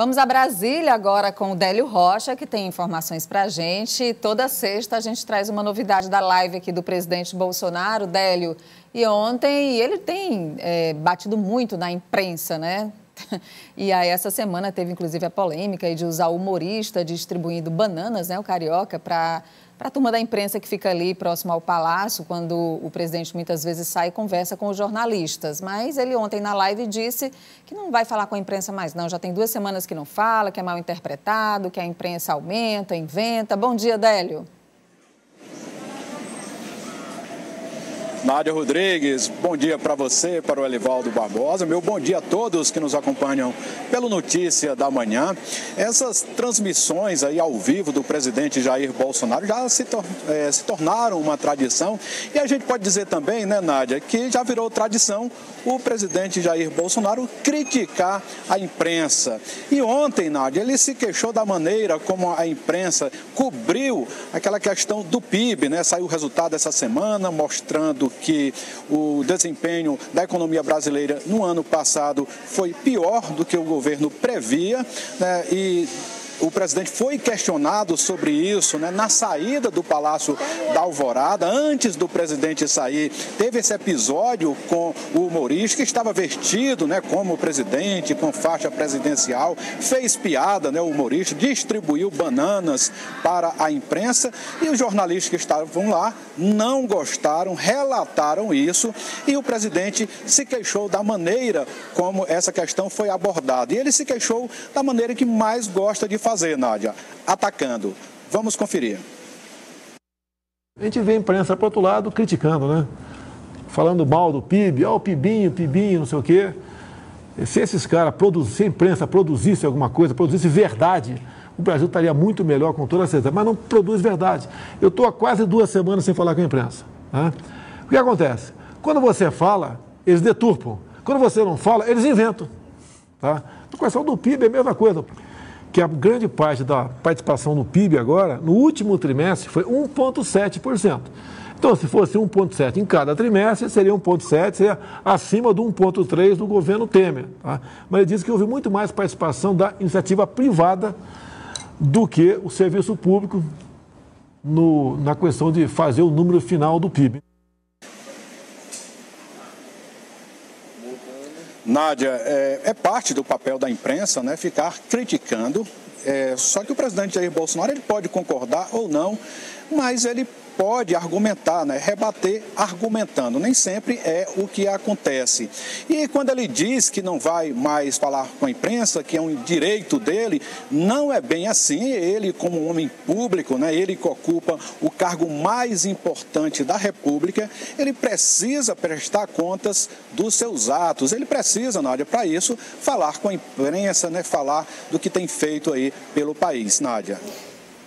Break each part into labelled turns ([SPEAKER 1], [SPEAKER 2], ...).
[SPEAKER 1] Vamos a Brasília agora com o Délio Rocha, que tem informações para a gente. Toda sexta a gente traz uma novidade da live aqui do presidente Bolsonaro, Délio. E ontem ele tem batido muito na imprensa, né? E aí essa semana teve inclusive a polêmica de usar o humorista distribuindo bananas, né, o Carioca, para a turma da imprensa que fica ali próximo ao Palácio, quando o presidente muitas vezes sai e conversa com os jornalistas. Mas ele ontem na live disse que não vai falar com a imprensa mais não, já tem 2 semanas que não fala, que é mal interpretado, que a imprensa aumenta, inventa. Bom dia, Délio.
[SPEAKER 2] Nádia Rodrigues, bom dia para você, para o Elivaldo Barbosa. Meu bom dia a todos que nos acompanham pelo Notícia da Manhã. Essas transmissões aí ao vivo do presidente Jair Bolsonaro já se tornaram uma tradição. E a gente pode dizer também, né, Nádia, que já virou tradição o presidente Jair Bolsonaro criticar a imprensa. E ontem, Nádia, ele se queixou da maneira como a imprensa cobriu aquela questão do PIB, né? Saiu o resultado essa semana mostrando que o desempenho da economia brasileira no ano passado foi pior do que o governo previa, né? E o presidente foi questionado sobre isso, né, na saída do Palácio da Alvorada. Antes do presidente sair, teve esse episódio com o humorista que estava vestido, né, como presidente, com faixa presidencial, fez piada, né, o humorista, distribuiu bananas para a imprensa e os jornalistas que estavam lá não gostaram, relataram isso e o presidente se queixou da maneira como essa questão foi abordada. E ele se queixou da maneira que mais gosta de fazer, Nádia, atacando. Vamos conferir.
[SPEAKER 3] A gente vê a imprensa, por outro lado, criticando, né? Falando mal do PIB, o PIBinho, não sei o quê. Se esses caras, se a imprensa produzisse alguma coisa, produzisse verdade, o Brasil estaria muito melhor, com toda certeza, mas não produz verdade. Eu estou há quase 2 semanas sem falar com a imprensa. Né? O que acontece? Quando você fala, eles deturpam. Quando você não fala, eles inventam. Tá? A questão do PIB é a mesma coisa. Que a grande parte da participação no PIB agora, no último trimestre, foi 1,7%. Então, se fosse 1,7% em cada trimestre, seria 1,7%, seria acima do 1,3% do governo Temer. Tá? Mas ele disse que houve muito mais participação da iniciativa privada do que o serviço público na questão de fazer o número final do PIB.
[SPEAKER 2] Nádia, é parte do papel da imprensa, né, ficar criticando, só que o presidente Jair Bolsonaro ele pode concordar ou não, mas ele pode argumentar, né, rebater argumentando, nem sempre é o que acontece. E quando ele diz que não vai mais falar com a imprensa, que é um direito dele, não é bem assim. Ele, como um homem público, né, ele que ocupa o cargo mais importante da República, ele precisa prestar contas dos seus atos, ele precisa, Nádia, para isso, falar com a imprensa, né, falar do que tem feito aí pelo país, Nádia.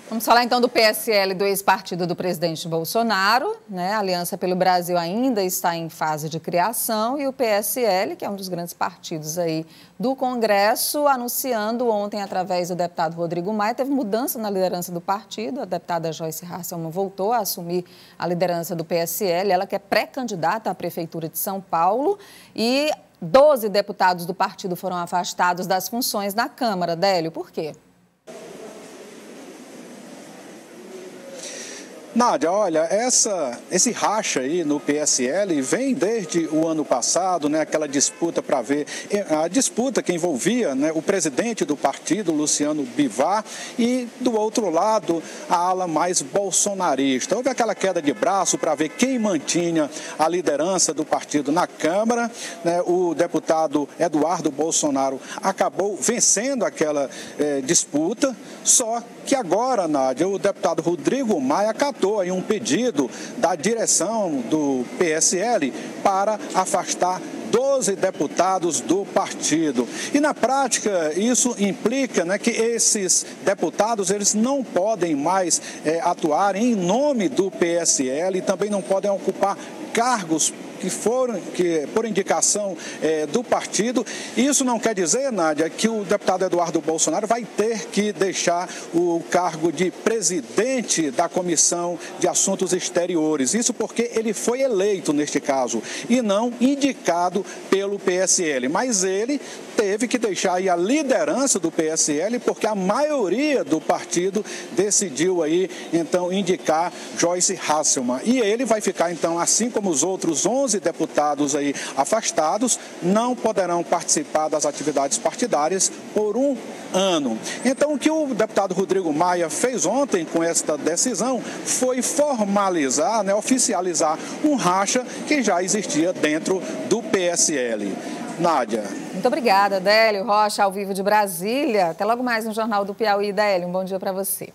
[SPEAKER 1] Vamos falar então do PSL, do ex-partido do presidente Bolsonaro, né? A Aliança pelo Brasil ainda está em fase de criação e o PSL, que é um dos grandes partidos aí do Congresso, anunciando ontem através do deputado Rodrigo Maia, teve mudança na liderança do partido. A deputada Joyce Hasselmann voltou a assumir a liderança do PSL, ela que é pré-candidata à Prefeitura de São Paulo e 12 deputados do partido foram afastados das funções na Câmara. Délio, por quê?
[SPEAKER 2] Nádia, olha, esse racha aí no PSL vem desde o ano passado, né, aquela disputa para ver, a disputa que envolvia, né, o presidente do partido, Luciano Bivar, e do outro lado, a ala mais bolsonarista. Houve aquela queda de braço para ver quem mantinha a liderança do partido na Câmara, né, o deputado Eduardo Bolsonaro acabou vencendo aquela disputa, só que agora, Nádia, o deputado Rodrigo Maia acatou aí um pedido da direção do PSL para afastar 12 deputados do partido. E na prática isso implica, né, que esses deputados eles não podem mais atuar em nome do PSL e também não podem ocupar cargos por indicação do partido. Isso não quer dizer, Nádia, que o deputado Eduardo Bolsonaro vai ter que deixar o cargo de presidente da Comissão de Assuntos Exteriores. Isso porque ele foi eleito neste caso e não indicado pelo PSL. Mas ele teve que deixar aí a liderança do PSL porque a maioria do partido decidiu aí então indicar Joyce Hasselmann. E ele vai ficar então, assim como os outros 11 deputados aí afastados, não poderão participar das atividades partidárias por um ano. Então, o que o deputado Rodrigo Maia fez ontem com esta decisão foi formalizar, oficializar um racha que já existia dentro do PSL. Nádia.
[SPEAKER 1] Muito obrigada, Délio Rocha, ao vivo de Brasília. Até logo mais no Jornal do Piauí, Délio. Um bom dia para você.